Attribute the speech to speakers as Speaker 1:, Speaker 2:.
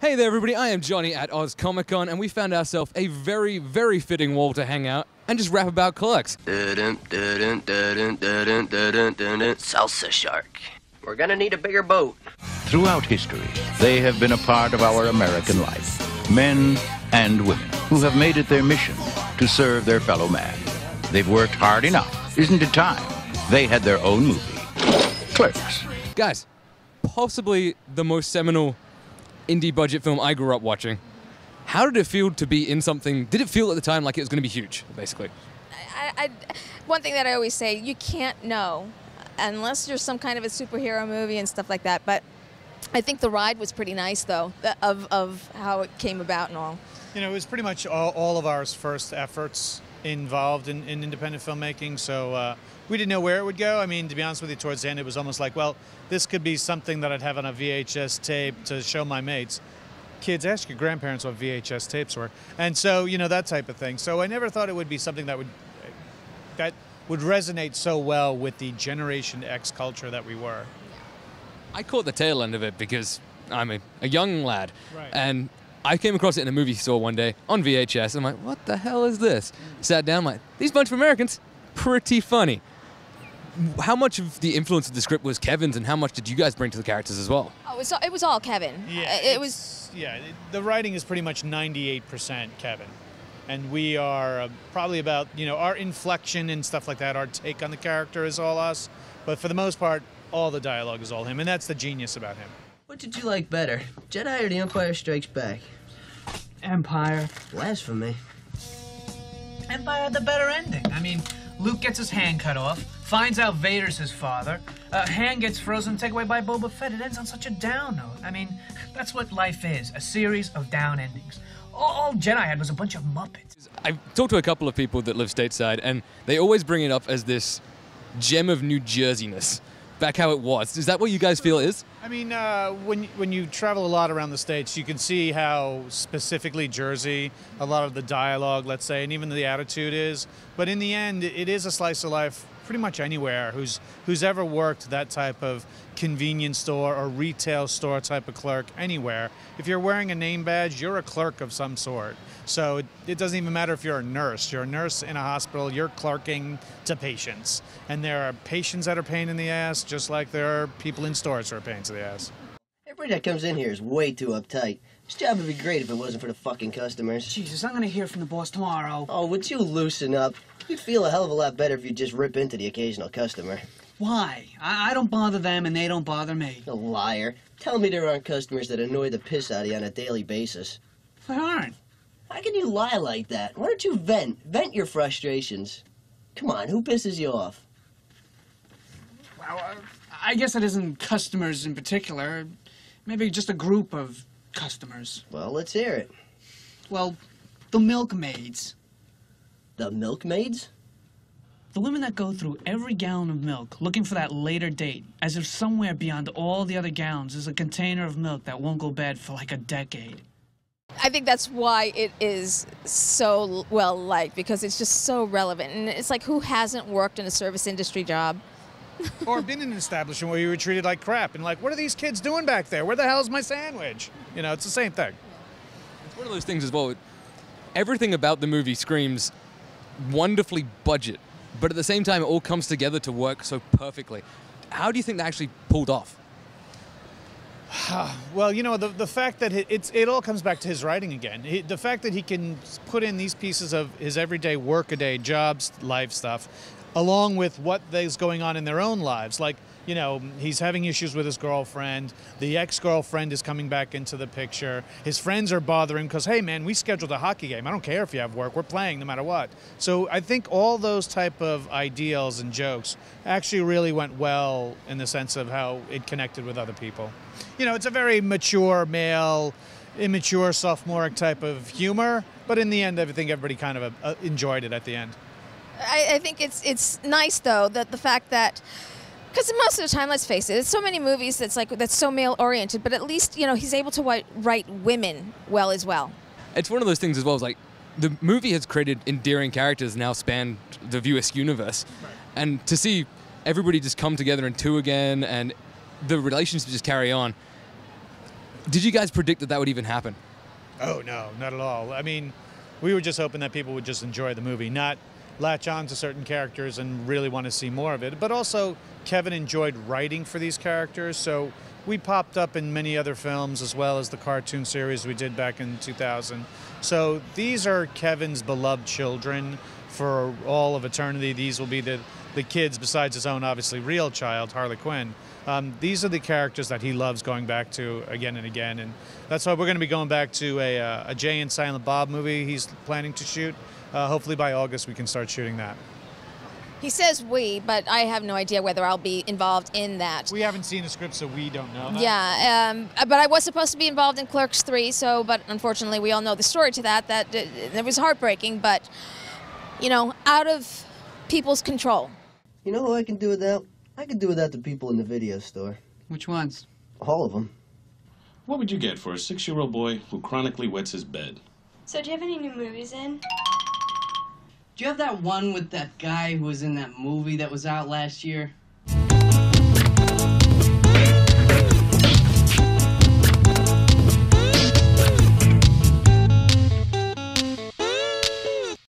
Speaker 1: Hey there everybody, I am Johnny at Oz Comic Con, and we found ourselves a very, very fitting wall to hang out and just rap about Clerks.
Speaker 2: Salsa shark. We're gonna need a bigger boat.
Speaker 3: Throughout history, they have been a part of our American life. Men and women who have made it their mission to serve their fellow man. They've worked hard enough. Isn't it time they had their own movie? Clerks.
Speaker 1: Guys, possibly the most seminal indie budget film I grew up watching. How did it feel to be in something? Did it feel at the time like it was going to be huge, basically?
Speaker 4: One thing that I always say, you can't know unless you're some kind of a superhero movie and stuff like that. But I think the ride was pretty nice, though, of how it came about and all.
Speaker 5: You know, it was pretty much all of our first efforts involved in independent filmmaking, so we didn't know where it would go. I mean, to be honest with you, towards the end, it was almost like, well, this could be something that I'd have on a VHS tape to show my mates. Kids, ask your grandparents what VHS tapes were. And so, you know, that type of thing. So I never thought it would be something that would resonate so well with the Generation X culture that we were.
Speaker 1: I caught the tail end of it because I'm a young lad.
Speaker 5: Right.
Speaker 1: And I came across it in a movie store one day on VHS. I'm like, what the hell is this? Sat down, like, these bunch of Americans, pretty funny. How much of the influence of the script was Kevin's, and how much did you guys bring to the characters as well?
Speaker 4: Oh, it was all Kevin.
Speaker 5: Yeah,
Speaker 4: Yeah,
Speaker 5: the writing is pretty much 98% Kevin. And we are probably about, you know, our inflection and stuff like that, our take on the character is all us. But for the most part, all the dialogue is all him, and that's the genius about him.
Speaker 2: What did you like better, Jedi or The Empire Strikes Back?
Speaker 6: Empire.
Speaker 2: Blasphemy.
Speaker 6: Empire had the better ending. I mean, Luke gets his hand cut off, finds out Vader's his father, hand gets frozen, taken away by Boba Fett. It ends on such a down note. I mean, that's what life is, a series of down endings. All Jedi had was a bunch of Muppets.
Speaker 1: I've talked to a couple of people that live stateside, and they always bring it up as this gem of New Jerseyness. Back how it was. Is that what you guys feel it is?
Speaker 5: I mean, when you travel a lot around the States, you can see how specifically Jersey, a lot of the dialogue, let's say, and even the attitude is. But in the end, it is a slice of life pretty much anywhere who's ever worked that type of convenience store or retail store type of clerk anywhere. If you're wearing a name badge, you're a clerk of some sort. So it doesn't even matter if you're a nurse. You're a nurse in a hospital, you're clerking to patients. And there are patients that are a pain in the ass, just like there are people in stores who are pains in the ass.
Speaker 2: Everybody that comes in here is way too uptight. This job would be great if it wasn't for the fucking customers.
Speaker 6: Jesus, I'm gonna hear from the boss tomorrow.
Speaker 2: Oh, would you loosen up? You'd feel a hell of a lot better if you just rip into the occasional customer.
Speaker 6: Why? I don't bother them and they don't bother me.
Speaker 2: A liar. Tell me there aren't customers that annoy the piss out of you on a daily basis.
Speaker 6: They aren't.
Speaker 2: How can you lie like that? Why don't you vent? Vent your frustrations. Come on, who pisses you off?
Speaker 6: Well, I guess it isn't customers in particular. Maybe just a group of customers.
Speaker 2: Well, let's hear it.
Speaker 6: Well, the milkmaids.
Speaker 2: The milkmaids?
Speaker 6: The women that go through every gallon of milk looking for that later date, as if somewhere beyond all the other gallons is a container of milk that won't go bad for like a decade.
Speaker 4: I think that's why it is so well liked, because it's just so relevant. And it's like, who hasn't worked in a service industry job?
Speaker 5: Or been in an establishment where you were treated like crap and like, what are these kids doing back there? Where the hell's my sandwich? You know, it's the same thing.
Speaker 1: It's one of those things as well. Everything about the movie screams wonderfully budget, but at the same time, it all comes together to work so perfectly. How do you think that actually pulled off?
Speaker 5: Well, you know, the fact that it all comes back to his writing again. The fact that he can put in these pieces of his everyday work-a-day jobs, life stuff, along with what is going on in their own lives. Like, you know, he's having issues with his girlfriend. The ex-girlfriend is coming back into the picture. His friends are bothering because, hey, man, we scheduled a hockey game. I don't care if you have work. We're playing no matter what. So I think all those type of ideals and jokes actually really went well in the sense of how it connected with other people. You know, it's a very mature male, immature, sophomoric type of humor. But in the end, I think everybody kind of enjoyed it at the end.
Speaker 4: I think it's nice, though, that the fact that, because most of the time, let's face it, it's so many movies that's so male-oriented, but at least, you know, he's able to write women well as well.
Speaker 1: It's one of those things as well, as like, the movie has created endearing characters now span the viewer's universe. Right. And to see everybody just come together in two again and the relationships just carry on, Did you guys predict that that would even happen?
Speaker 5: Oh, no, not at all. I mean, we were just hoping that people would just enjoy the movie, not latch on to certain characters and really want to see more of it. But also, Kevin enjoyed writing for these characters, so we popped up in many other films as well as the cartoon series we did back in 2000. So these are Kevin's beloved children for all of eternity. These will be the kids, besides his own, obviously, real child, Harley Quinn. These are the characters that he loves going back to again and again, and that's why we're going to be going back to a Jay and Silent Bob movie he's planning to shoot. Hopefully by August we can start shooting that.
Speaker 4: He says we, but I have no idea whether I'll be involved in that.
Speaker 5: We haven't seen the script, so we don't know that.
Speaker 4: Yeah, but I was supposed to be involved in Clerks 3, but unfortunately we all know the story to that it was heartbreaking, but, you know, out of people's control.
Speaker 2: You know who I can do without? I can do without the people in the video store.
Speaker 7: Which ones?
Speaker 2: All of them.
Speaker 8: What would you get for a 6-year-old boy who chronically wets his bed?
Speaker 9: So do you have any new movies in?
Speaker 7: Do you have that one with that guy who was in that movie that was out last year?